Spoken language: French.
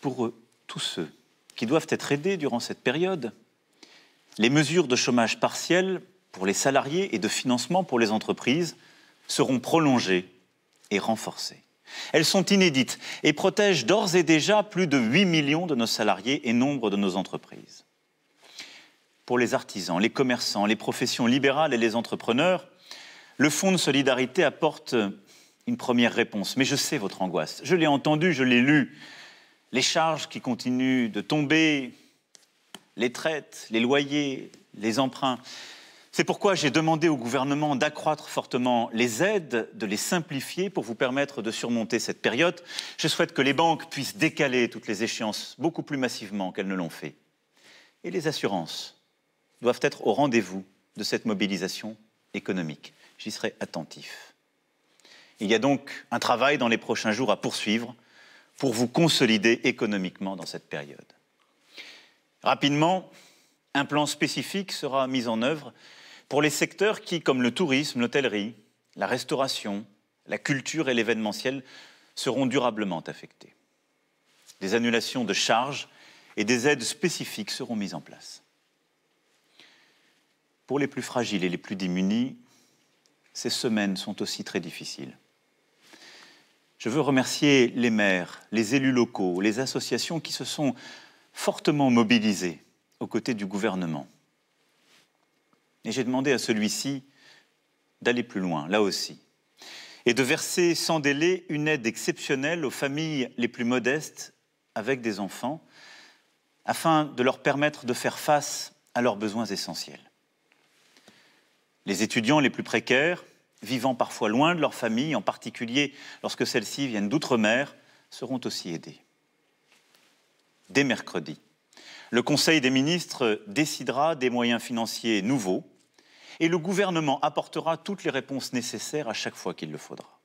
pour tous ceux qui doivent être aidés durant cette période, les mesures de chômage partiel pour les salariés et de financement pour les entreprises seront prolongées et renforcées. Elles sont inédites et protègent d'ores et déjà plus de 8 millions de nos salariés et nombre de nos entreprises. Pour les artisans, les commerçants, les professions libérales et les entrepreneurs, le Fonds de solidarité apporte une première réponse. Mais je sais votre angoisse. Je l'ai entendu, je l'ai lu. Les charges qui continuent de tomber, les traites, les loyers, les emprunts. C'est pourquoi j'ai demandé au gouvernement d'accroître fortement les aides, de les simplifier pour vous permettre de surmonter cette période. Je souhaite que les banques puissent décaler toutes les échéances beaucoup plus massivement qu'elles ne l'ont fait. Et les assurances doivent être au rendez-vous de cette mobilisation économique. J'y serai attentif. Il y a donc un travail dans les prochains jours à poursuivre pour vous consolider économiquement dans cette période. Rapidement, un plan spécifique sera mis en œuvre pour les secteurs qui, comme le tourisme, l'hôtellerie, la restauration, la culture et l'événementiel, seront durablement affectés. Des annulations de charges et des aides spécifiques seront mises en place. Pour les plus fragiles et les plus démunis, ces semaines sont aussi très difficiles. Je veux remercier les maires, les élus locaux, les associations qui se sont fortement mobilisés aux côtés du gouvernement. Et j'ai demandé à celui-ci d'aller plus loin, là aussi, et de verser sans délai une aide exceptionnelle aux familles les plus modestes avec des enfants, afin de leur permettre de faire face à leurs besoins essentiels. Les étudiants les plus précaires, vivant parfois loin de leur famille, en particulier lorsque celles-ci viennent d'outre-mer, seront aussi aidés. Dès mercredi, le Conseil des ministres décidera des moyens financiers nouveaux et le gouvernement apportera toutes les réponses nécessaires à chaque fois qu'il le faudra.